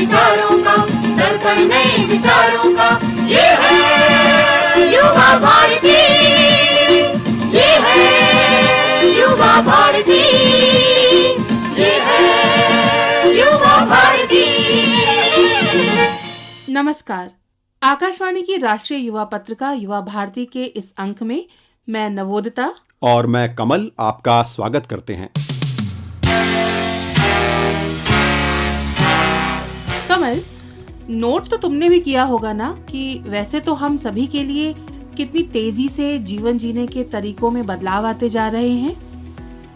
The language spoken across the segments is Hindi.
विचारों का, दर्पण नए विचारों का। ये है युवा भारती, ये है युवा भारती, ये है युवा भारती। नमस्कार। आकाशवाणी की राष्ट्रीय युवा पत्रिका युवा भारती के इस अंक में मैं नवोदिता और मैं कमल आपका स्वागत करते हैं। कमल, नोट तो तुमने भी किया होगा ना कि वैसे तो हम सभी के लिए कितनी तेजी से जीवन जीने के तरीकों में बदलाव आते जा रहे हैं,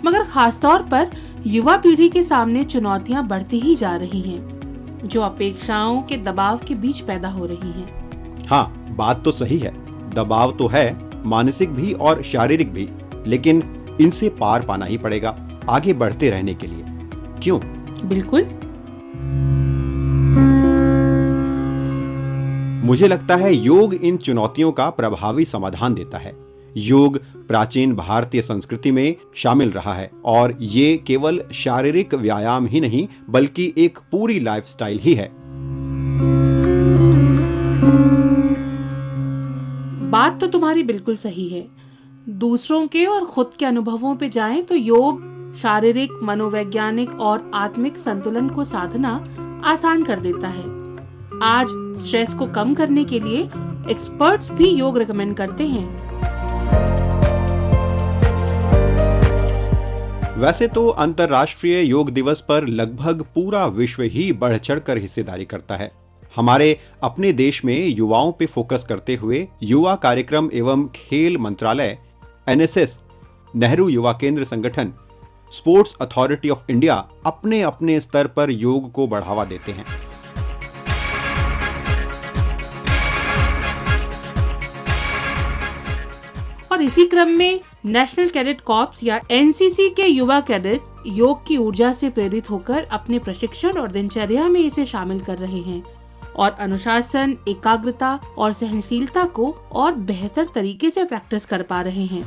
मगर खासतौर पर युवा पीढ़ी के सामने चुनौतियां बढ़ती ही जा रही हैं, जो अपेक्षाओं के दबाव के बीच पैदा हो रही हैं। हाँ, बात तो सही है। दबाव तो है, मानसिक भी और शारीरिक भी, लेकिन इनसे पार पाना ही पड़ेगा आगे बढ़ते रहने के लिए। क्यों? बिल्कुल। मुझे लगता है योग इन चुनौतियों का प्रभावी समाधान देता है। योग प्राचीन भारतीय संस्कृति में शामिल रहा है और ये केवल शारीरिक व्यायाम ही नहीं बल्कि एक पूरी लाइफस्टाइल ही है। बात तो तुम्हारी बिल्कुल सही है। दूसरों के और खुद के अनुभवों पे जाएं तो योग शारीरिक, मनोवैज्ञानिक और आत्मिक संतुलन को साधना आसान कर देता है। आज स्ट्रेस को कम करने के लिए एक्सपर्ट्स भी योग रेकमेंड करते हैं। वैसे तो अंतर्राष्ट्रीय योग दिवस पर लगभग पूरा विश्व ही बढ़ चढ़कर हिस्सेदारी करता है। हमारे अपने देश में युवाओं पे फोकस करते हुए युवा कार्यक्रम एवं खेल मंत्रालय, एनएसएस, नेहरू युवा केंद्र संगठन, स्पोर्ट्स अथॉरिटी ऑफ इंडिया अपने अपने स्तर पर योग को बढ़ावा देते हैं। और इसी क्रम में नेशनल कैडेट कॉर्प्स या एनसीसी के युवा कैडेट योग की ऊर्जा से प्रेरित होकर अपने प्रशिक्षण और दिनचर्या में इसे शामिल कर रहे हैं और अनुशासन, एकाग्रता और सहनशीलता को और बेहतर तरीके से प्रैक्टिस कर पा रहे हैं।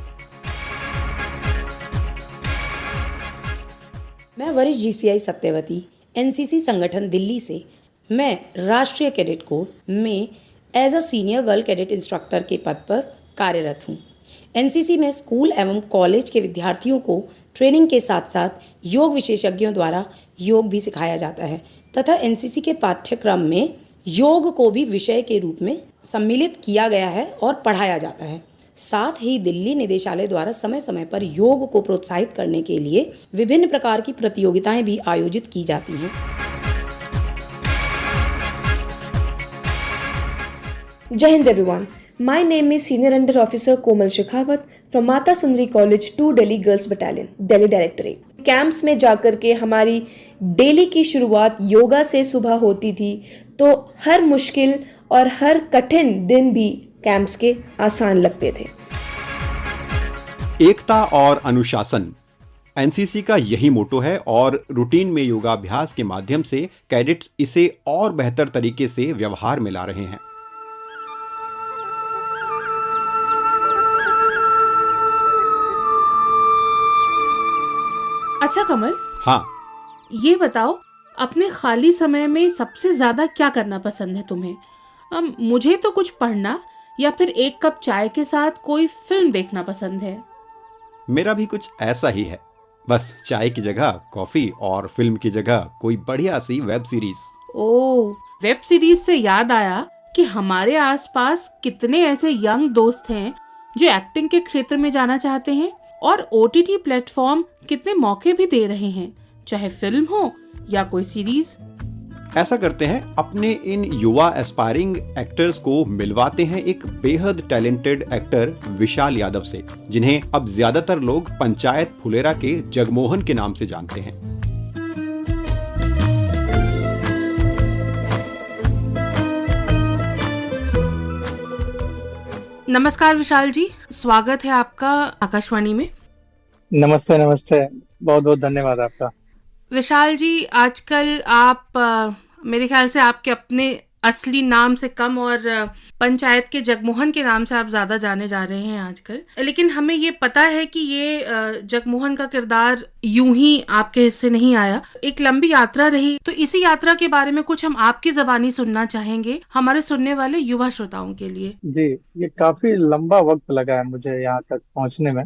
मैं वरिष्ठ जीसीआई सत्यवती, एनसीसी संगठन दिल्ली से। मैं राष्ट्रीय कैडेट कोर में as a senior girl cadet instructor के पद पर कार्यरत हूँ। एनसीसी में स्कूल एवं कॉलेज के विद्यार्थियों को ट्रेनिंग के साथ साथ योग विशेषज्ञों द्वारा योग भी सिखाया जाता है तथा एनसीसी के पाठ्यक्रम में योग को भी विषय के रूप में सम्मिलित किया गया है और पढ़ाया जाता है। साथ ही दिल्ली निदेशालय द्वारा समय समय पर योग को प्रोत्साहित करने के लिए विभिन्न प्रकार की प्रतियोगिताएं भी आयोजित की जाती हैं। Jai Hind everyone. My name is Senior Under Officer Komal Shekhawat from Mata Sundari College 2 Delhi Girls Battalion, Delhi Directorate. Camps में जाकर के हमारी डेली की शुरुआत योगा से सुबह होती थी, तो हर मुश्किल और हर कठिन दिन भी कैंप्स के आसान लगते थे। एकता और अनुशासन एनसीसी का यही मोटो है और रूटीन में योगाभ्यास के माध्यम से कैडेट्स इसे और बेहतर तरीके से व्यवहार में ला रहे हैं। अच्छा कमल, हाँ, ये बताओ, अपने खाली समय में सबसे ज्यादा क्या करना पसंद है तुम्हें? मुझे तो कुछ पढ़ना या फिर एक कप चाय के साथ कोई फिल्म देखना पसंद है। मेरा भी कुछ ऐसा ही है। बस चाय की जगह कॉफी और फिल्म की जगह कोई बढ़िया सी वेब सीरीज। ओह, वेब सीरीज से याद आया कि हमारे आसपास कितने ऐसे यंग दोस्त हैं जो एक्टिंग के क्षेत्र में जाना चाहते हैं और ओटीटी प्लेटफॉर्म कितने मौके भी दे रहे हैं, चाहे फिल्म हो या कोई सीरीज। ऐसा करते हैं, अपने इन युवा एस्पायरिंग एक्टर्स को मिलवाते हैं एक बेहद टैलेंटेड एक्टर विशाल यादव से, जिन्हें अब ज्यादातर लोग पंचायत फुलेरा के जगमोहन के नाम से जानते हैं। नमस्कार विशाल जी, स्वागत है आपका आकाशवाणी में। नमस्ते नमस्ते, बहुत बहुत धन्यवाद आपका। विशाल जी, आजकल आप मेरे ख्याल से आपके अपने असली नाम से कम और पंचायत के जगमोहन के नाम से आप ज्यादा जाने जा रहे हैं आजकल। लेकिन हमें ये पता है कि ये जगमोहन का किरदार यूं ही आपके हिस्से नहीं आया, एक लंबी यात्रा रही। तो इसी यात्रा के बारे में कुछ हम आपकी जबानी सुनना चाहेंगे हमारे सुनने वाले युवा श्रोताओं के लिए। जी, ये काफी लंबा वक्त लगा है मुझे यहाँ तक पहुँचने में।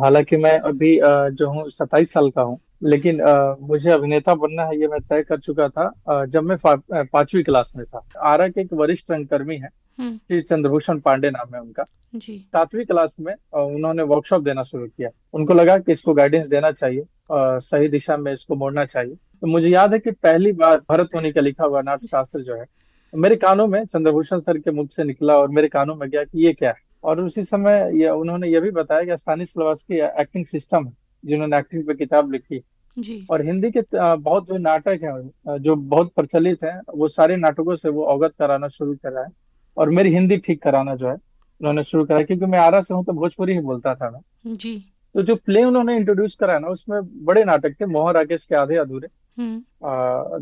हालांकि मैं अभी जो हूँ 27 साल का हूँ, लेकिन मुझे अभिनेता बनना है ये मैं तय कर चुका था जब मैं 5वीं क्लास में था। आरा के एक वरिष्ठ रंगकर्मी है, हम्म। श्री चंद्रभूषण पांडे नाम है उनका। जी। 7वीं क्लास में उन्होंने वर्कशॉप देना शुरू किया। उनको लगा कि इसको गाइडेंस देना चाहिए, सही दिशा में इसको मोड़ना चाहिए। तो मुझे याद है कि पहली बार भरत मुनि का लिखा हुआ नाट्य शास्त्र जो है मेरे कानों में चंद्रभूषण सर के मुख से निकला और मेरे कानों में गया कि ये क्या है। और उसी समय ये उन्होंने ये भी बताया कि स्तानिस्लावस्की की एक्टिंग सिस्टम है, जिन्होंने एक्टिंग पे किताब लिखी। जी। और हिंदी के बहुत जो नाटक हैं जो बहुत प्रचलित हैं, वो सारे नाटकों से वो अवगत कराना शुरू करा है। और मेरी हिंदी ठीक कराना जो है उन्होंने शुरू करा, क्योंकि मैं आरा से हूँ तो भोजपुरी ही बोलता था मैं। जी। तो जो प्ले उन्होंने इंट्रोड्यूस करा ना, उसमें बड़े नाटक थे, मोहन राकेश के आधे अधूरे, हम्म।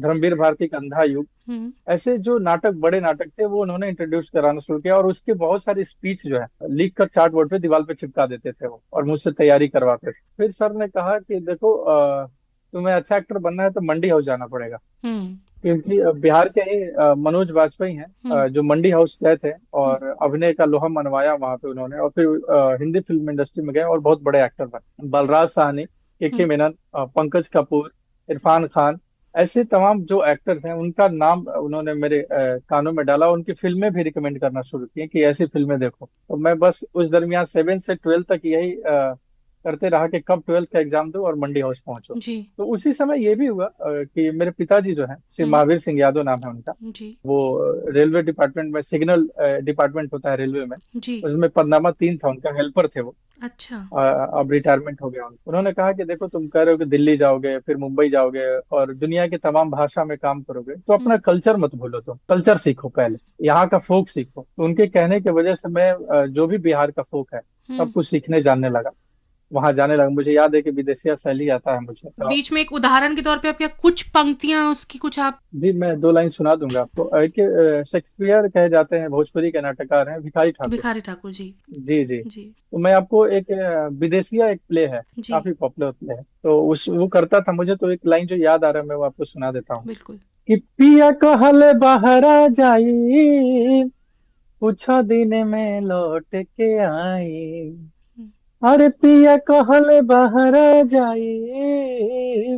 धर्मवीर भारती का अंधा युग, हम्म। ऐसे जो नाटक बड़े नाटक थे वो उन्होंने इंट्रोड्यूस कराना शुरू किया। और उसके बहुत सारी स्पीच जो है लिख कर चार्ट बोर्ड पे दीवार पे चिपका देते थे वो, और मुझसे तैयारी करवाते थे। फिर सर ने कहा कि देखो, तुम्हें अच्छा एक्टर बनना है तो मंडी हाउस जाना पड़ेगा। हम्म। क्योंकि बिहार के ही मनोज वाजपेयी हैं, जो मंडी हाउस गए थे और अभिनय का लोहा मनवाया वहां पे उन्होंने। और फिर हिंदी फिल्म इंडस्ट्री में गए और बहुत बड़े एक्टर बने। बलराज साहनी, के मेनन, पंकज कपूर, इरफान खान, ऐसे तमाम जो एक्टर्स हैं उनका नाम उन्होंने मेरे कानों में डाला। उनकी फिल्में भी रिकमेंड करना शुरू की कि ऐसी फिल्में देखो। तो मैं बस उस दरमियान 7 से 12 तक यही करते रहा कि कब 12th का एग्जाम दो और मंडी हाउस पहुंचो। जी। तो उसी समय ये भी हुआ कि मेरे पिताजी जो हैं, श्री हम्म। महावीर सिंह यादव नाम है उनका, जी। वो रेलवे डिपार्टमेंट में, सिग्नल डिपार्टमेंट होता है रेलवे में, जी। उसमें पदनामा 3 था उनका, हेल्पर थे वो। अच्छा। अब रिटायरमेंट हो गया उनका। उन्होंने कहा कि देखो, तुम कह रहे हो कि दिल्ली जाओगे, फिर मुंबई जाओगे और दुनिया की तमाम भाषा में काम करोगे, तो अपना कल्चर मत भूलो, तुम कल्चर सीखो, पहले यहाँ का फोक सीखो। तो उनके कहने की वजह से मैं जो भी बिहार का फोक है सब कुछ सीखने जानने लगा, वहां जाने लगा। मुझे याद है कि विदेशिया शैली आता है मुझे तो। बीच में एक उदाहरण के तौर पे आप क्या कुछ पंक्तियां उसकी कुछ आप। जी, मैं 2 लाइन सुना दूंगा आपको। कि शेक्सपियर कहे जाते हैं, भोजपुरी के नाटककार हैं भिखारी ठाकुर। भिखारी ठाकुर जी। जी जी। जी। तो मैं आपको एक विदेशिया एक प्ले है, जी। काफी पॉपुलर प्ले है, तो उस वो करता था। मुझे तो एक लाइन जो याद आ रहा है, मैं वो आपको सुना देता हूँ। बिल्कुल। कि पिया कहल बहरा जाई, कुछ दिन में लौट के आई। अरे पिया कहल बहरा जाई,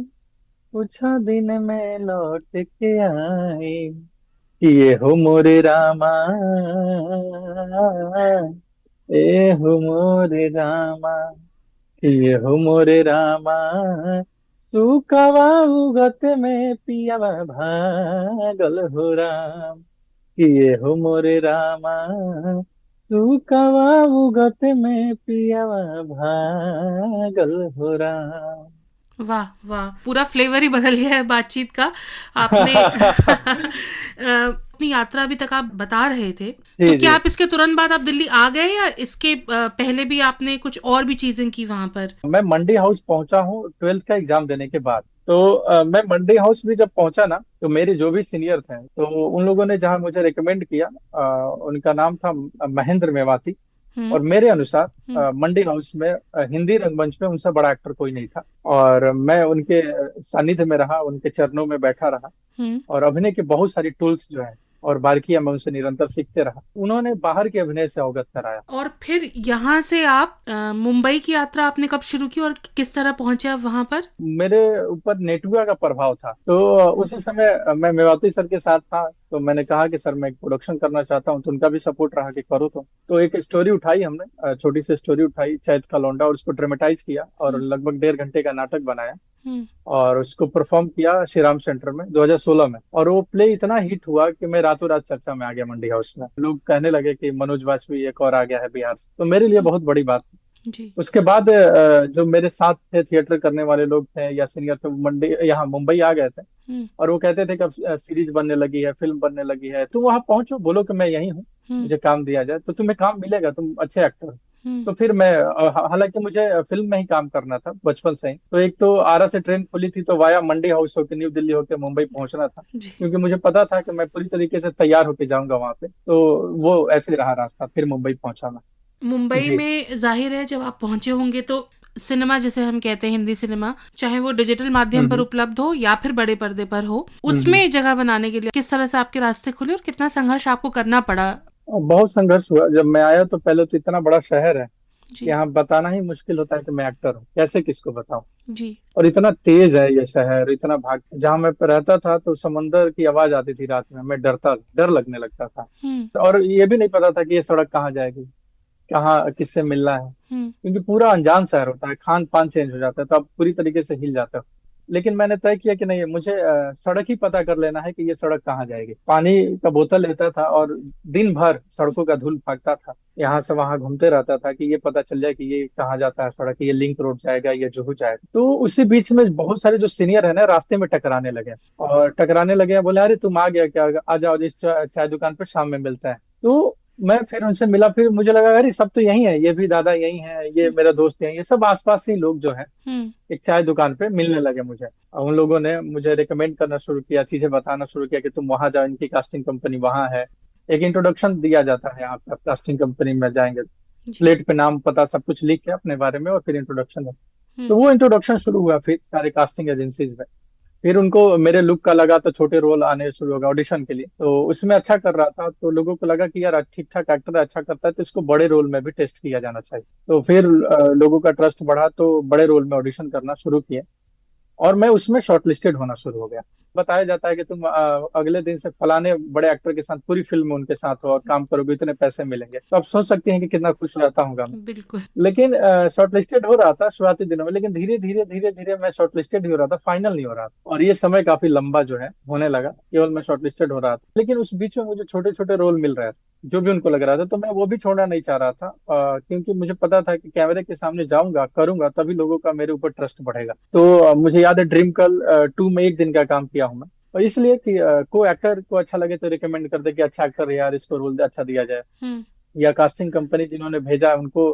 कुछ दिन में लौट के आई। ये हो मोरे रामा, ए हो मोरे रामा, ये हो मोरे रामा, सुकवा उगत में पियावा भागल हो राम। ये हो मोरे रामा, सुकवा उगत में पियावा भागल हो राम। वाह वाह, पूरा फ्लेवर ही बदल गया है बातचीत का। आपने अपनी यात्रा अभी तक आप बता रहे थे, तो जी क्या जी। आप इसके तुरंत बाद आप दिल्ली आ गए या इसके पहले भी आपने कुछ और भी चीजें की वहां पर? मैं मंडी हाउस पहुंचा हूँ 12th का एग्जाम देने के बाद। तो मैं मंडी हाउस भी जब पहुंचा ना, तो मेरे जो भी सीनियर थे, तो उन लोगों ने जहाँ मुझे रिकमेंड किया, उनका नाम था महेंद्र मेवाती। हम्म। और मेरे अनुसार हम्म। मंडी हाउस में हिंदी रंगमंच में उनसे बड़ा एक्टर कोई नहीं था। और मैं उनके सानिध्य में रहा, उनके चरणों में बैठा रहा, हम्म। और अभिनय के बहुत सारी टूल्स जो है और बारीकियां मैं उनसे निरंतर सीखते रहा। उन्होंने बाहर के अभिनय से अवगत कराया। और फिर यहाँ से आप मुंबई की यात्रा आपने कब शुरू की और किस तरह पहुंचे आप वहां पर? मेरे ऊपर नेटुआ का प्रभाव था। तो उसी समय मैं मेवाती सर के साथ था। तो मैंने कहा कि सर, मैं एक प्रोडक्शन करना चाहता हूँ। तो उनका भी सपोर्ट रहा कि करो। तो एक स्टोरी उठाई हमने, छोटी सी स्टोरी उठाई, चैत का लौंडा, और उसको ड्रामेटाइज किया और लगभग 1.5 घंटे का नाटक बनाया। हम्म। और उसको परफॉर्म किया श्री राम सेंटर में 2016 में। और वो प्ले इतना हिट हुआ कि मैं रातों रात चर्चा में आ गया मंडी हाउस में। लोग कहने लगे कि मनोज वाजपेयी एक और आ गया है बिहार से। तो मेरे लिए बहुत बड़ी बात। जी। उसके बाद जो मेरे साथ थे, थिएटर करने वाले लोग थे या सीनियर थे, वो मंडी यहाँ मुंबई आ गए थे। और वो कहते थे कि अब सीरीज बनने लगी है, फिल्म बनने लगी है, तुम वहां पहुंचो, बोलो कि मैं यही हूँ, मुझे काम दिया जाए तो तुम्हें काम मिलेगा, तुम अच्छे एक्टर हो। तो फिर मैं हालांकि मुझे फिल्म में ही काम करना था बचपन से ही, तो एक तो आरा से ट्रेन खुली थी तो वाया मंडी हाउस होकर न्यू दिल्ली होकर मुंबई पहुंचना था, जी। क्योंकि मुझे पता था कि मैं पूरी तरीके से तैयार होके जाऊंगा वहां पे, तो वो ऐसे रहा रास्ता, फिर मुंबई पहुंचा मैं। मुंबई जी। में जाहिर है जब आप पहुंचे होंगे तो सिनेमा जिसे हम कहते हैं हिंदी सिनेमा, चाहे वो डिजिटल माध्यम पर हम्म उपलब्ध हो या फिर बड़े पर्दे पर हो, हम्म। उसमें जगह बनाने के लिए किस तरह से आपके रास्ते खुले और कितना संघर्ष आपको करना पड़ा? और बहुत संघर्ष हुआ जब मैं आया, तो पहले तो इतना बड़ा शहर है कि जी। यहाँ बताना ही मुश्किल होता है कि मैं एक्टर हूँ, कैसे किसको बताऊं। जी। और इतना तेज है ये शहर, इतना भाग, जहाँ मैं रहता था तो समंदर की आवाज आती थी रात में, मैं डर लगने लगता था। हम्म। और ये भी नहीं पता था कि ये सड़क कहाँ जाएगी, कहाँ किससे मिलना है, हम्म। क्योंकि पूरा अनजान शहर होता है, खान पान चेंज हो जाता है, तो आप पूरी तरीके से हिल जाते हो। लेकिन मैंने तय किया कि नहीं, मुझे सड़क ही पता कर लेना है कि ये सड़क कहाँ जाएगी। पानी का बोतल लेता था और दिन भर सड़कों का धूल भागता था, यहाँ से वहां घूमते रहता था कि ये पता चल जाए कि ये कहाँ जाता है सड़क, ये लिंक रोड जाएगा, ये जुहू जाएगा। तो उसी बीच में बहुत सारे जो सीनियर है ना रास्ते में टकराने लगे, और टकराने लगे, बोले अरे तुम आ गया क्या, आ जाओ इस चाय दुकान पर शाम में मिलता है। तो मैं फिर उनसे मिला, फिर मुझे लगा अरे सब तो यही है, ये भी दादा यही है, ये मेरा दोस्त यही है, सब आसपास ही लोग जो है हम्म। एक चाय दुकान पे मिलने लगे मुझे। और उन लोगों ने मुझे रिकमेंड करना शुरू किया, चीजें बताना शुरू किया कि तुम वहां जाओ, इनकी कास्टिंग कंपनी वहां है। एक इंट्रोडक्शन दिया जाता है, आप कास्टिंग कंपनी में जाएंगे, जी। प्लेट पे नाम पता सब कुछ लिख के अपने बारे में, और फिर इंट्रोडक्शन है। तो हम्म। वो इंट्रोडक्शन शुरू हुआ फिर सारे कास्टिंग एजेंसीज में। फिर उनको मेरे लुक का लगा तो छोटे रोल आने शुरू हो गए ऑडिशन के लिए, तो उसमें अच्छा कर रहा था, तो लोगों को लगा कि यार ठीक ठाक एक्टर अच्छा करता है, तो इसको बड़े रोल में भी टेस्ट किया जाना चाहिए। तो फिर लोगों का ट्रस्ट बढ़ा, तो बड़े रोल में ऑडिशन करना शुरू किए, और मैं उसमें शॉर्टलिस्टेड होना शुरू हो गया। बताया जाता है कि तुम अगले दिन से फलाने बड़े एक्टर के साथ पूरी फिल्म में उनके साथ हो और काम करोगे, इतने पैसे मिलेंगे, तो आप सोच सकते हैं कि कितना खुश रहता हूँ मैं। बिल्कुल। लेकिन शॉर्टलिस्टेड हो रहा था शुरुआती दिनों में, लेकिन धीरे धीरे धीरे धीरे मैं शॉर्टलिस्टेड ही हो रहा था, फाइनल नहीं हो रहा था, और ये समय काफी लंबा जो है होने लगा, केवल मैं शॉर्टलिस्टेड हो रहा था। लेकिन उस बीच में मुझे छोटे छोटे रोल मिल रहे थे जो भी उनको लग रहा था, तो मैं वो भी छोड़ना नहीं चाह रहा था, क्योंकि मुझे पता था कि कैमरे के सामने जाऊंगा करूंगा तभी लोगों का मेरे ऊपर ट्रस्ट बढ़ेगा। तो मुझे याद है ड्रीम गर्ल 2 में एक दिन का काम किया हूं मैं, और इसलिए कि को एक्टर को अच्छा लगे तो रिकमेंड कर दे कि अच्छा एक्टर है यार, इसको रोल अच्छा दिया जाए, हम्म। या कास्टिंग कंपनी जिन्होंने भेजा उनको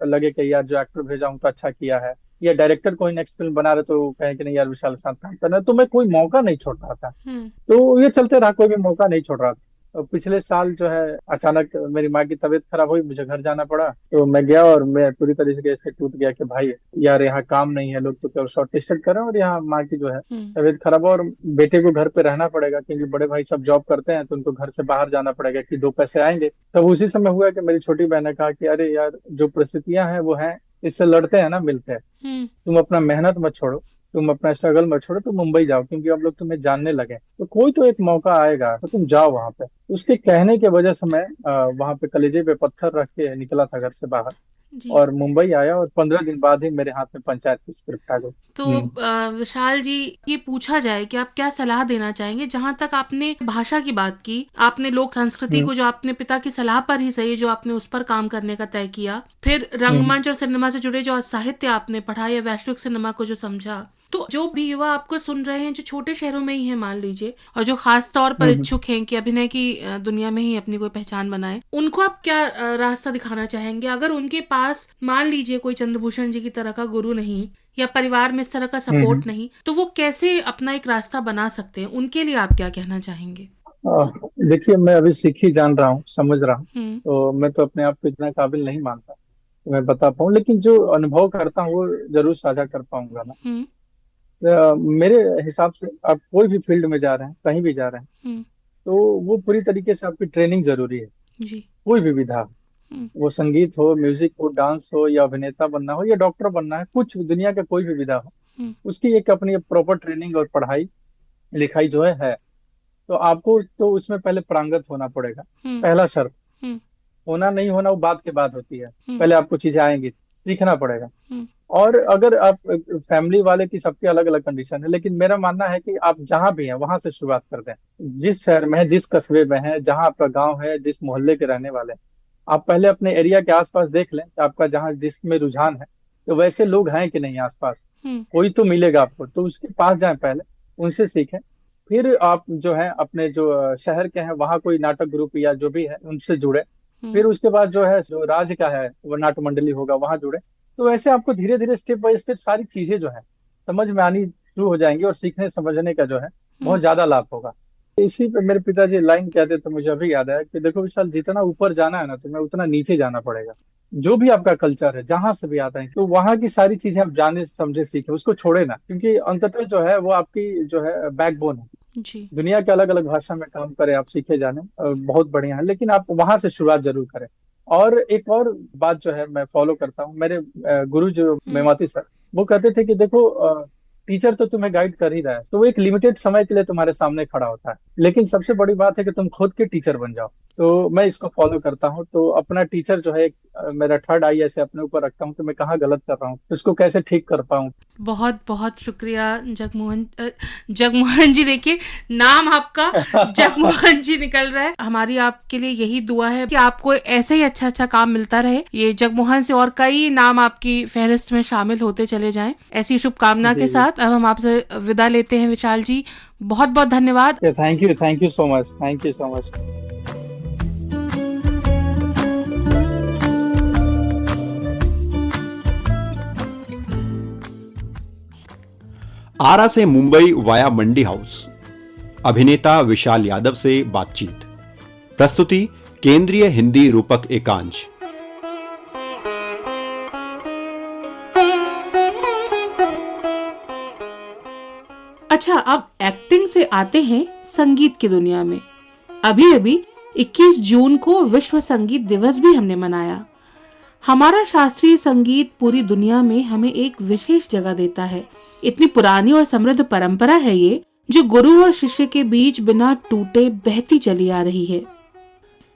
लगे कि यार जो एक्टर भेजा उनको अच्छा किया है, या डायरेक्टर कोई नेक्स्ट फिल्म बना रहे तो कहे कि नहीं यार विशाल के साथ काम करना है, तो मैं कोई मौका नहीं छोड़ रहा था। हम्म। तो ये चलते रहा, कोई भी मौका नहीं छोड़ रहा था। और पिछले साल जो है अचानक मेरी माँ की तबीयत खराब हुई, मुझे घर जाना पड़ा, तो मैं गया और मैं पूरी तरीके से टूट गया कि भाई यार यहाँ काम नहीं है, लोग तो केवल शॉर्ट लिस्टेड कर रहे हैं, और यहाँ माँ की जो है हम्म। तबीयत खराब है, और बेटे को घर पे रहना पड़ेगा क्योंकि बड़े भाई सब जॉब करते हैं, तो उनको घर से बाहर जाना पड़ेगा कि दो पैसे आएंगे। तब उसी समय हुआ कि मेरी छोटी बहन ने कहा कि अरे यार जो परिस्थितियां हैं वो हैं, इससे लड़ते हैं ना मिलते हैं, हम्म। तुम अपना मेहनत मत छोड़ो, तुम अपना स्ट्रगल मत छोड़ो, तुम मुंबई जाओ क्योंकि अब लोग तुम्हें जानने लगे, तो कोई तो एक मौका आएगा, तो तुम जाओ वहां पे। उसके कहने के वजह से मैं वहां पे कलेजे पे पत्थर रख के निकला था घर से बाहर, जी। और मुंबई आया, और 15 दिन बाद ही मेरे हाथ में पंचायत की स्क्रिप्ट आ गई। तो हम्म विशाल जी, ये पूछा जाए कि आप क्या सलाह देना चाहेंगे, जहां तक आपने भाषा की बात की, आपने लोक संस्कृति हम्म को जो आपने पिता की सलाह पर ही सही, जो आपने उस पर काम करने का तय किया, फिर हम्म रंगमंच और सिनेमा से जुड़े जो साहित्य आपने पढ़ा या वैश्विक सिनेमा को जो समझा, तो जो भी युवा आपको सुन रहे हैं जो छोटे शहरों में ही है मान लीजिए, और जो खास तौर पर हम्म इच्छुक हैं कि अभिनय की दुनिया में ही अपनी कोई पहचान बनाए, उनको आप क्या रास्ता दिखाना चाहेंगे? अगर उनके पास मान लीजिए कोई चंद्रभूषण जी की तरह का गुरु नहीं, या परिवार में इस तरह का हम्म। सपोर्ट नहीं, तो वो कैसे अपना एक रास्ता बना सकते हैं? उनके लिए आप क्या कहना चाहेंगे? देखिए मैं अभी सीख ही जान रहा हूँ, समझ रहा हूँ, हम्म। तो मैं तो अपने आप को इतना काबिल नहीं मानता कि मैं बता पाऊँ, लेकिन जो अनुभव करता हूँ वो जरूर साझा कर पाऊंगा ना। हम्म। मेरे हिसाब से आप कोई भी फील्ड में जा रहे हैं, कहीं भी जा रहे हैं, हम्म। तो वो पूरी तरीके से आपकी ट्रेनिंग जरूरी है। जी। कोई भी विधा हो, हम्म। वो संगीत हो, म्यूजिक हो, डांस हो, या अभिनेता बनना हो, या डॉक्टर बनना है, कुछ दुनिया का कोई भी विधा हो, हम्म। उसकी एक अपनी प्रॉपर ट्रेनिंग और पढ़ाई लिखाई जो है। तो आपको तो उसमें पहले पारंगत होना पड़ेगा, हम्म। पहला शर्त। हम्म। होना नहीं होना वो बात के बाद होती है, हम्म। पहले आपको चीजें आएंगी, सीखना पड़ेगा। हम्म। और अगर आप फैमिली वाले की, सबकी अलग अलग कंडीशन है, लेकिन मेरा मानना है कि आप जहां भी हैं वहां से शुरुआत कर दें। जिस शहर में है, जिस कस्बे में है, जहां आपका गांव है, जिस मोहल्ले के रहने वाले हैं, आप पहले अपने एरिया के आसपास देख लें कि आपका जहाँ जिसमें रुझान है, तो वैसे लोग हैं कि नहीं आसपास, हम्म। कोई तो मिलेगा आपको, तो उसके पास जाएं पहले, उनसे सीखें। फिर आप जो है अपने जो शहर के हैं वहाँ कोई नाटक ग्रुप या जो भी है उनसे जुड़े, फिर उसके बाद जो है जो राज्य का है वो नाट्य मंडली होगा, वहां जुड़े। तो ऐसे आपको धीरे धीरे स्टेप बाय स्टेप सारी चीजें जो है समझ में आनी शुरू हो जाएंगी, और सीखने समझने का जो है बहुत ज्यादा लाभ होगा। इसी पे मेरे पिताजी लाइन कहते तो मुझे अभी याद आया कि देखो विशाल, जितना ऊपर जाना है ना तुम्हें, उतना नीचे जाना पड़ेगा। जो भी आपका कल्चर है, जहां से भी आता है, तो वहां की सारी चीजें आप जाने समझे सीखे, उसको छोड़े ना, क्योंकि अंततः जो है वो आपकी जो है बैकबोन है। जी। दुनिया के अलग अलग भाषा में काम करें आप, सीखे जाने बहुत बढ़िया है, लेकिन आप वहां से शुरुआत जरूर करें। और एक और बात जो है मैं फॉलो करता हूँ, मेरे गुरु जो मेमाती सर, वो कहते थे कि देखो टीचर तो तुम्हें गाइड कर ही रहा है, तो वो एक लिमिटेड समय के लिए तुम्हारे सामने खड़ा होता है, लेकिन सबसे बड़ी बात है कि तुम खुद के टीचर बन जाओ। तो मैं इसको फॉलो करता हूँ। तो अपना टीचर जो है मेरा थर्ड आई ऐसे अपने ऊपर रखता हूँ कि मैं कहाँ गलत कर रहा हूँ, तो इसको कैसे ठीक कर पाऊँ। बहुत बहुत शुक्रिया जगमोहन जी। देखिए, नाम आपका जगमोहन जी निकल रहा है। हमारी आपके लिए यही दुआ है कि आपको ऐसे ही अच्छा अच्छा काम मिलता रहे। ये जगमोहन से और कई नाम आपकी फहरिस्त में शामिल होते चले जाएं। ऐसी शुभकामना के जी जी, साथ अब हम आपसे विदा लेते हैं विशाल जी। बहुत बहुत धन्यवाद। Thank you so much, thank you so much. Ara से मुंबई वाया मंडी हाउस, अभिनेता विशाल यादव से बातचीत। प्रस्तुति केंद्रीय हिंदी रूपक एकांश। अच्छा, अब एक्टिंग से आते हैं संगीत की दुनिया में। अभी अभी 21 जून को विश्व संगीत दिवस भी हमने मनाया। हमारा शास्त्रीय संगीत पूरी दुनिया में हमें एक विशेष जगह देता है। इतनी पुरानी और समृद्ध परंपरा है ये, जो गुरु और शिष्य के बीच बिना टूटे बहती चली आ रही है।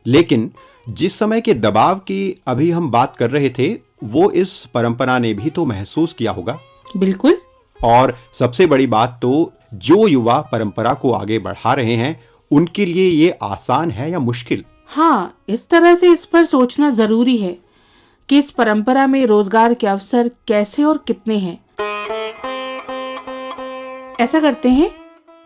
लेकिन जिस समय के दबाव की अभी हम बात कर रहे थे, वो इस परंपरा ने भी तो महसूस किया होगा। बिल्कुल। और सबसे बड़ी बात तो, जो युवा परंपरा को आगे बढ़ा रहे हैं, उनके लिए ये आसान है या मुश्किल? हाँ, इस तरह से इस पर सोचना जरूरी है कि इस परंपरा में रोजगार के अवसर कैसे और कितने हैं। ऐसा करते हैं,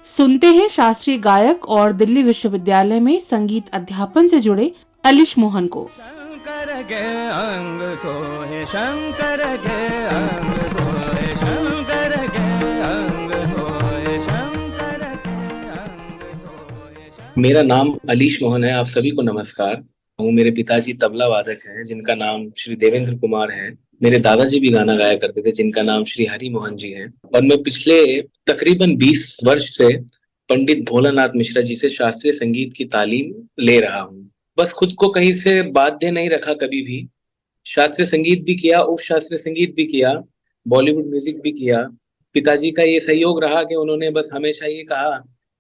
सुनते हैं शास्त्रीय गायक और दिल्ली विश्वविद्यालय में संगीत अध्यापन से जुड़े अलीश मोहन को। शंकर के अंग सोहे, शंकर के अंग सोहे, शंकर के अंग सोहे, शंकर के अंग सोहे। मेरा नाम अलीश मोहन है। आप सभी को नमस्कार। मेरे पिताजी तबला वादक हैं, जिनका नाम श्री देवेंद्र कुमार है। मेरे दादाजी भी गाना गाया करते थे, जिनका नाम श्री हरि मोहन जी है। और मैं पिछले तकरीबन 20 वर्ष से पंडित भोलानाथ मिश्रा जी से शास्त्रीय संगीत की तालीम ले रहा हूँ। बस खुद को कहीं से बाध्य नहीं रखा कभी भी। शास्त्रीय संगीत भी किया, उप शास्त्रीय संगीत भी किया, बॉलीवुड म्यूजिक भी किया। पिताजी का ये सहयोग रहा कि उन्होंने बस हमेशा ये कहा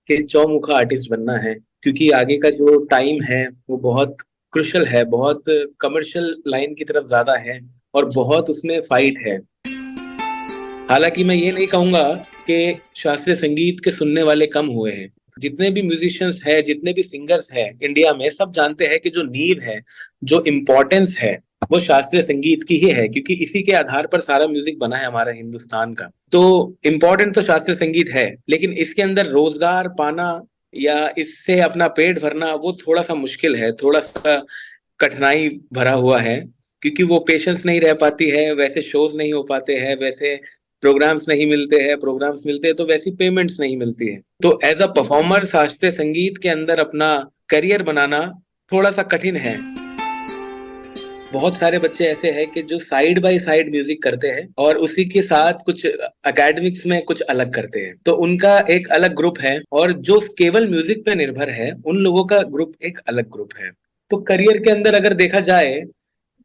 कि चौमुखा आर्टिस्ट बनना है, क्योंकि आगे का जो टाइम है वो बहुत क्रुशल है, बहुत कमर्शियल लाइन की तरफ ज्यादा है और बहुत उसमें फाइट है। हालांकि मैं ये नहीं कहूंगा कि शास्त्रीय संगीत के सुनने वाले कम हुए हैं। जितने भी म्यूजिशियंस हैं, जितने भी सिंगर्स हैं इंडिया में, सब जानते हैं कि जो नींव है, जो इम्पोर्टेंस है, वो शास्त्रीय संगीत की ही है, क्योंकि इसी के आधार पर सारा म्यूजिक बना है हमारे हिंदुस्तान का। तो इम्पोर्टेंट तो शास्त्रीय संगीत है, लेकिन इसके अंदर रोजगार पाना या इससे अपना पेट भरना वो थोड़ा सा मुश्किल है, थोड़ा सा कठिनाई भरा हुआ है, क्योंकि वो पेशेंस नहीं रह पाती है, वैसे शोज नहीं हो पाते हैं, वैसे प्रोग्राम्स नहीं मिलते हैं, प्रोग्राम्स मिलते हैं तो वैसी पेमेंट्स नहीं मिलती है। तो एज अ परफॉर्मर शास्त्रीय संगीत के अंदर अपना करियर बनाना थोड़ा सा कठिन है। बहुत सारे बच्चे ऐसे हैं कि जो साइड बाय साइड म्यूजिक करते हैं और उसी के साथ कुछ एकेडमिक्स में कुछ अलग करते हैं, तो उनका एक अलग ग्रुप है। और जो केवल म्यूजिक पे निर्भर है, उन लोगों का ग्रुप एक अलग ग्रुप है। तो करियर के अंदर अगर देखा जाए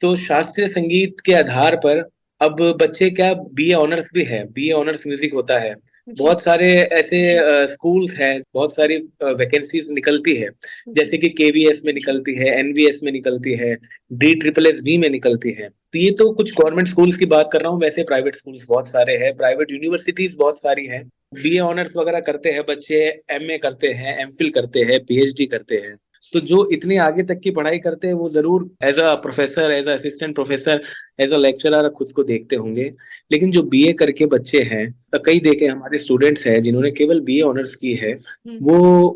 तो शास्त्रीय संगीत के आधार पर अब बच्चे क्या, बीए ऑनर्स भी है, बीए ऑनर्स म्यूजिक होता है। बहुत सारे ऐसे स्कूल्स हैं, बहुत सारी वैकेंसीज निकलती है, जैसे कि केवीएस में निकलती है, एनवीएस में निकलती है, DSSB में निकलती है। तो ये तो कुछ गवर्नमेंट स्कूल्स की बात कर रहा हूँ, वैसे प्राइवेट स्कूल्स बहुत सारे हैं, प्राइवेट यूनिवर्सिटीज बहुत सारी हैं। बीए ऑनर्स वगैरह करते हैं बच्चे, एमए करते हैं, एमफिल करते हैं, पीएचडी करते हैं। तो जो इतनी आगे तक की पढ़ाई करते हैं वो जरूर as a professor, as a assistant professor, as a lecturer खुद को देखते होंगे। लेकिन जो बीए करके बच्चे हैं, कई देखे हमारे स्टूडेंट्स हैं जिन्होंने केवल बीए ऑनर्स की है, वो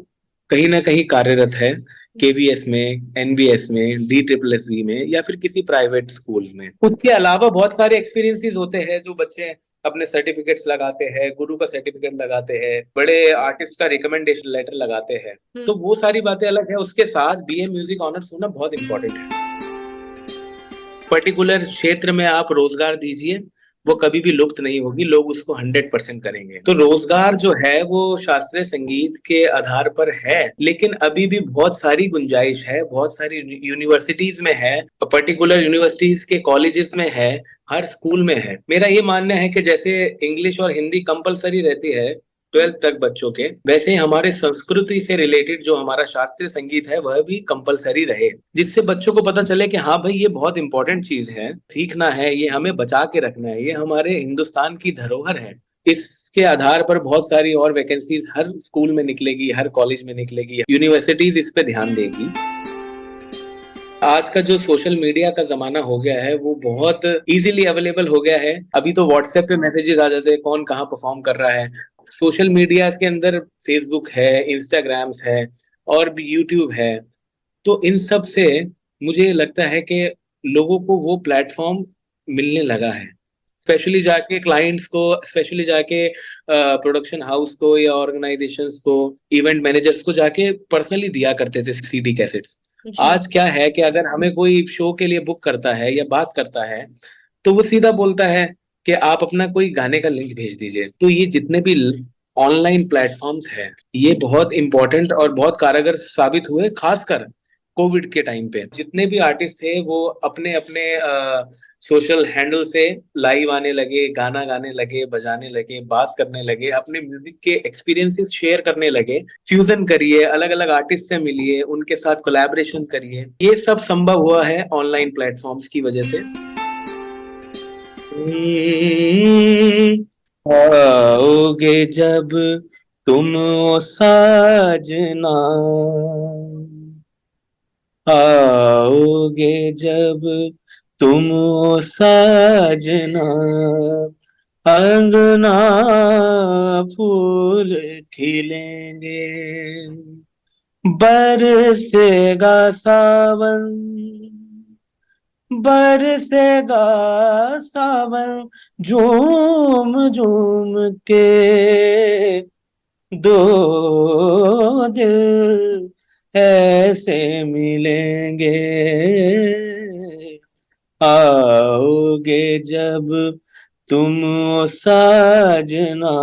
कहीं ना कहीं कार्यरत है, KVS में, NBS में, DSSSB में या फिर किसी प्राइवेट स्कूल में। उसके अलावा बहुत सारे एक्सपीरियंसेस होते हैं जो बच्चे अपने सर्टिफिकेट्स लगाते हैं, गुरु का सर्टिफिकेट लगाते हैं, बड़े आर्टिस्ट का रिकमेंडेशन लेटर लगाते हैं, तो वो सारी बातें अलग है। उसके साथ BA म्यूजिक ऑनर्स होना बहुत इंपॉर्टेंट है। पर्टिकुलर क्षेत्र में आप रोजगार दीजिए, वो कभी भी लुप्त नहीं होगी, लोग उसको 100% करेंगे। तो रोजगार जो है वो शास्त्रीय संगीत के आधार पर है, लेकिन अभी भी बहुत सारी गुंजाइश है, बहुत सारी यूनिवर्सिटीज में है, पर्टिकुलर यूनिवर्सिटीज के कॉलेजेस में है, हर स्कूल में है। मेरा ये मानना है कि जैसे इंग्लिश और हिंदी कंपलसरी रहती है 12th तक बच्चों के, वैसे ही हमारे संस्कृति से रिलेटेड जो हमारा शास्त्रीय संगीत है वह भी कंपलसरी रहे, जिससे बच्चों को पता चले कि हाँ भाई ये बहुत इंपॉर्टेंट चीज है, सीखना है, ये हमें बचा के रखना है, ये हमारे हिंदुस्तान की धरोहर है। इसके आधार पर बहुत सारी और वैकेंसीज हर स्कूल में निकलेगी, हर कॉलेज में निकलेगी, यूनिवर्सिटीज इस पे ध्यान देगी। आज का जो सोशल मीडिया का जमाना हो गया है वो बहुत इजीली अवेलेबल हो गया है। अभी तो व्हाट्सएप पे मैसेजेस आ जाते हैं कौन कहाँ परफॉर्म कर रहा है। सोशल मीडिया के अंदर फेसबुक है, इंस्टाग्राम्स है और भी यूट्यूब है। तो इन सब से मुझे लगता है कि लोगों को वो प्लेटफॉर्म मिलने लगा है, स्पेशली जाके क्लाइंट्स को, स्पेशली जाके प्रोडक्शन हाउस को या ऑर्गेनाइजेशंस को, इवेंट मैनेजर्स को जाके पर्सनली दिया करते थे CD कैसेट्स। आज क्या है कि अगर हमें कोई शो के लिए बुक करता है या बात करता है तो वो सीधा बोलता है कि आप अपना कोई गाने का लिंक भेज दीजिए। तो ये जितने भी ऑनलाइन प्लेटफॉर्म्स हैं ये बहुत इंपॉर्टेंट और बहुत कारगर साबित हुए, खासकर कोविड के टाइम पे। जितने भी आर्टिस्ट थे वो अपने अपने सोशल हैंडल से लाइव आने लगे, गाना गाने लगे, बजाने लगे, बात करने लगे, अपने म्यूजिक के एक्सपीरियंसेस शेयर करने लगे। फ्यूजन करिए, अलग अलग आर्टिस्ट से मिलिए, उनके साथ कोलैबोरेशन करिए। ये सब संभव हुआ है ऑनलाइन प्लेटफॉर्म्स की वजह से। आओगे जब तुम ओ साजना, आओगे जब तुम ओ साजना, अंगना फूल खिलेंगे, बरसेगा सावन, बरसेगा सावन, झूम झूम के दो दिल ऐसे मिलेंगे, आओगे जब तुम ओ साजना,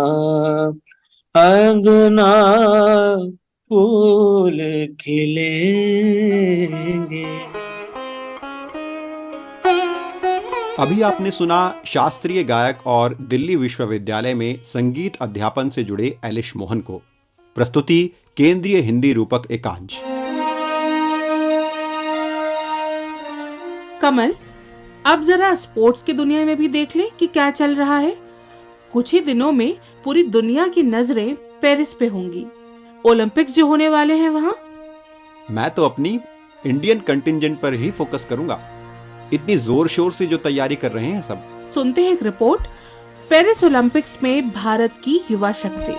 अंगना फूल खिलेंगे। अभी आपने सुना शास्त्रीय गायक और दिल्ली विश्वविद्यालय में संगीत अध्यापन से जुड़े एलिश मोहन को। प्रस्तुति केंद्रीय हिंदी रूपक एकांश। कमल, अब जरा स्पोर्ट्स की दुनिया में भी देख लें कि क्या चल रहा है। कुछ ही दिनों में पूरी दुनिया की नजरें पेरिस पे होंगी। ओलंपिक्स जो होने वाले हैं वहां। मैं तो अपनी इंडियन कंटिंजेंट पर ही फोकस करूंगा। इतनी जोर शोर से जो तैयारी कर रहे हैं सब। सुनते हैं एक रिपोर्ट, पेरिस ओलंपिक्स में भारत की युवा शक्ति।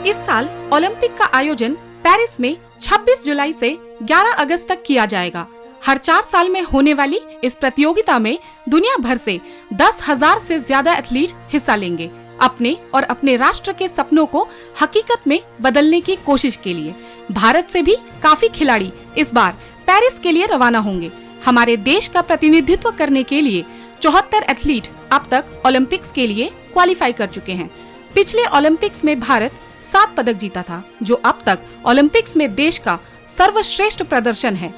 इस साल ओलंपिक का आयोजन पेरिस में 26 जुलाई से 11 अगस्त तक किया जाएगा। हर 4 साल में होने वाली इस प्रतियोगिता में दुनिया भर से 10,000 से ज्यादा एथलीट हिस्सा लेंगे, अपने और अपने राष्ट्र के सपनों को हकीकत में बदलने की कोशिश के लिए। भारत से भी काफी खिलाड़ी इस बार पेरिस के लिए रवाना होंगे। हमारे देश का प्रतिनिधित्व करने के लिए 74 एथलीट अब तक ओलंपिक्स के लिए क्वालिफाई कर चुके हैं। पिछले ओलंपिक्स में भारत 7 पदक जीता था, जो अब तक ओलंपिक्स में देश का सर्वश्रेष्ठ प्रदर्शन है।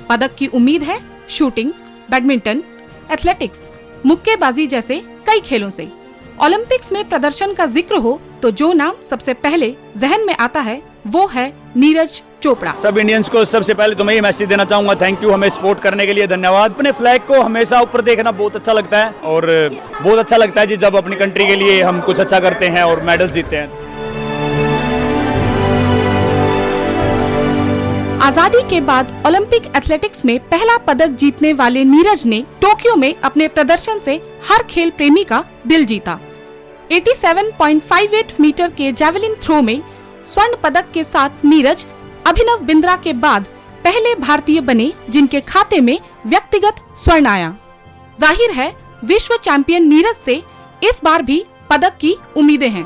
पदक की उम्मीद है शूटिंग, बैडमिंटन, एथलेटिक्स, मुक्केबाजी जैसे कई खेलों से। ओलंपिक्स में प्रदर्शन का जिक्र हो तो जो नाम सबसे पहले जहन में आता है वो है नीरज चोपड़ा। सब इंडियंस को सबसे पहले तो मैं ये मैसेज देना चाहूंगा, थैंक यू, हमें सपोर्ट करने के लिए धन्यवाद। अपने फ्लैग को हमेशा ऊपर देखना बहुत अच्छा लगता है और बहुत अच्छा लगता है जी जब अपनी कंट्री के लिए हम कुछ अच्छा करते हैं और मेडल जीतते हैं। आजादी के बाद ओलंपिक एथलेटिक्स में पहला पदक जीतने वाले नीरज ने टोक्यो में अपने प्रदर्शन से हर खेल प्रेमी का दिल जीता। 87.58 मीटर के जैवलिन थ्रो में स्वर्ण पदक के साथ नीरज अभिनव बिंद्रा के बाद पहले भारतीय बने जिनके खाते में व्यक्तिगत स्वर्ण आया। जाहिर है विश्व चैंपियन नीरज से इस बार भी पदक की उम्मीदें हैं।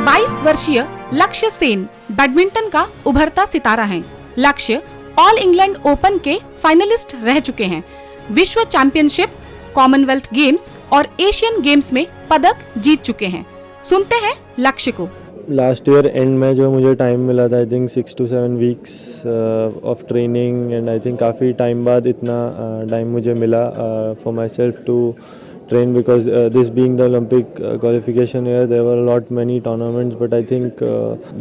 22 वर्षीय लक्ष्य सेन बैडमिंटन का उभरता सितारा है। लक्ष्य ऑल इंग्लैंड ओपन के फाइनलिस्ट रह चुके हैं। विश्व चैंपियनशिप, कॉमनवेल्थ गेम्स और एशियन गेम्स में पदक जीत चुके हैं। सुनते हैं लक्ष्य को। लास्ट ईयर एंड में जो मुझे टाइम मिला था, I think 6 to 7 weeks of training, and I think काफ़ी टाइम बाद इतना टाइम मुझे मिला for myself to train, because this being the Olympic qualification year, there were a lot many tournaments, but I think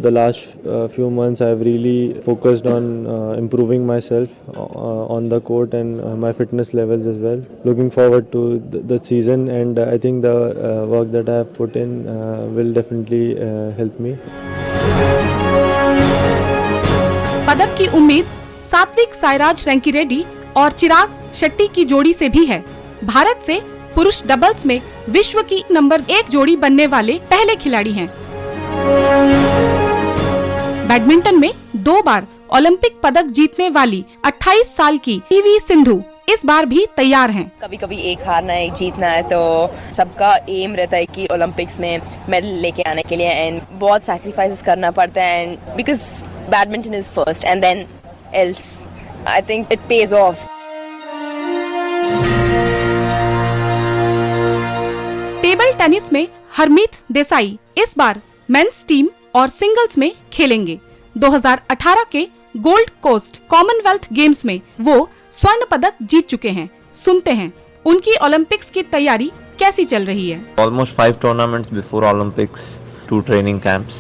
the last few months I've really focused on improving myself on the court and my fitness levels as well. Looking forward to the season, and I think the work that I have put in will definitely help me. पदक की उम्मीद सात्विक साईराज रैंकीरेड्डी और चिराग शेट्टी की जोड़ी से भी है। भारत से पुरुष डबल्स में विश्व की नंबर 1 जोड़ी बनने वाले पहले खिलाड़ी हैं। बैडमिंटन में 2 बार ओलंपिक पदक जीतने वाली 28 साल की पीवी सिंधु इस बार भी तैयार हैं। कभी कभी एक हारना है, एक जीतना है, तो सबका एम रहता है कि ओलंपिक्स में मेडल लेके आने के लिए, एंड बहुत सैक्रिफाइसेस करना पड़ता है, and because badminton is first and then else, I think it pays off. Table tennis में हरमीत देसाई इस बार मेंस टीम और सिंगल्स में खेलेंगे। 2018 के गोल्ड कोस्ट कॉमनवेल्थ गेम्स में वो स्वर्ण पदक जीत चुके हैं। सुनते हैं उनकी ओलंपिक्स की तैयारी कैसी चल रही है। Almost 5 tournaments before Olympics, 2 training camps.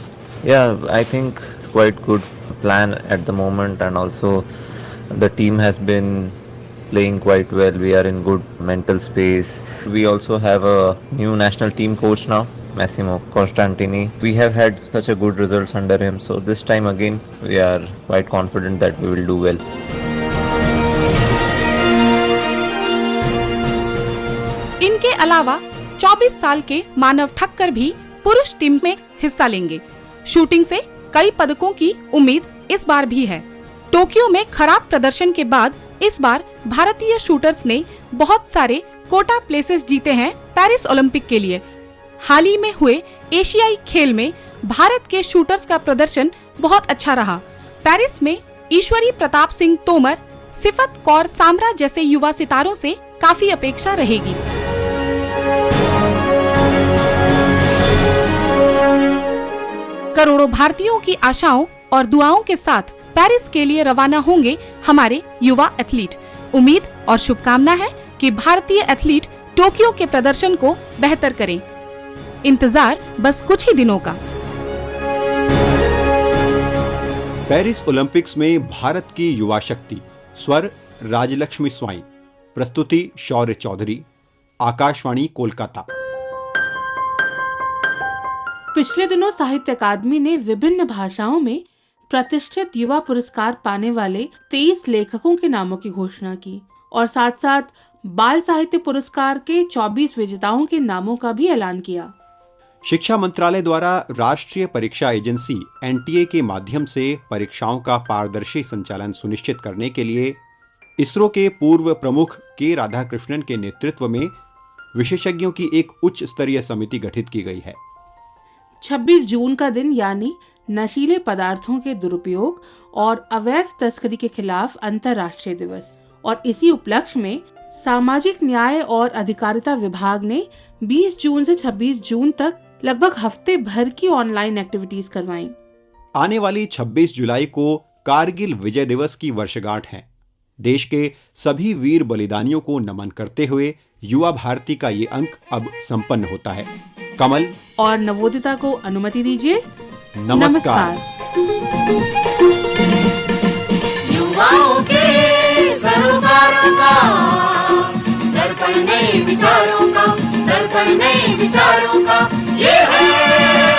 Yeah, I think it's quite good plan at the moment, and also the team has been playing quite well. We are in good mental space. We also have a new national team coach now, Massimo Costantini. We have had such a good results under him, so this time again we are quite confident that we will do well. इनके अलावा 24 साल के मानव ठक्कर भी पुरुष टीम में हिस्सा लेंगे। शूटिंग से कई पदकों की उम्मीद इस बार भी है। टोक्यो में खराब प्रदर्शन के बाद इस बार भारतीय शूटर्स ने बहुत सारे कोटा प्लेसेस जीते हैं पेरिस ओलंपिक के लिए। हाल ही में हुए एशियाई खेल में भारत के शूटर्स का प्रदर्शन बहुत अच्छा रहा। पेरिस में ईश्वरी प्रताप सिंह तोमर, सिफत कौर सामरा जैसे युवा सितारों से काफी अपेक्षा रहेगी। करोड़ों भारतीयों की आशाओं और दुआओं के साथ पेरिस के लिए रवाना होंगे हमारे युवा एथलीट। उम्मीद और शुभकामना है कि भारतीय एथलीट टोक्यो के प्रदर्शन को बेहतर करें। इंतजार बस कुछ ही दिनों का। पेरिस ओलंपिक्स में भारत की युवा शक्ति। स्वर राजलक्ष्मी स्वाई, प्रस्तुति शौर्य चौधरी, आकाशवाणी कोलकाता। पिछले दिनों साहित्य अकादमी ने विभिन्न भाषाओं में प्रतिष्ठित युवा पुरस्कार पाने वाले 23 लेखकों के नामों की घोषणा की और साथ साथ बाल साहित्य पुरस्कार के 24 विजेताओं के नामों का भी ऐलान किया। शिक्षा मंत्रालय द्वारा राष्ट्रीय परीक्षा एजेंसी एनटीए के माध्यम से परीक्षाओं का पारदर्शी संचालन सुनिश्चित करने के लिए इसरो के पूर्व प्रमुख के राधाकृष्णन के नेतृत्व में विशेषज्ञों की एक उच्च स्तरीय समिति गठित की गई है। 26 जून का दिन यानी नशीले पदार्थों के दुरुपयोग और अवैध तस्करी के खिलाफ अंतर्राष्ट्रीय दिवस, और इसी उपलक्ष्य में सामाजिक न्याय और अधिकारिता विभाग ने 20 जून से 26 जून तक लगभग हफ्ते भर की ऑनलाइन एक्टिविटीज करवाई। आने वाली 26 जुलाई को कारगिल विजय दिवस की वर्षगांठ है। देश के सभी वीर बलिदानियों को नमन करते हुए युवा भारती का ये अंक अब संपन्न होता है। कमल और नवोदिता को अनुमति दीजिए। नमस्कार। युवाओं के सरोकारों का दर्पण नए विचारों का, दर्पण नए विचारों का, ये है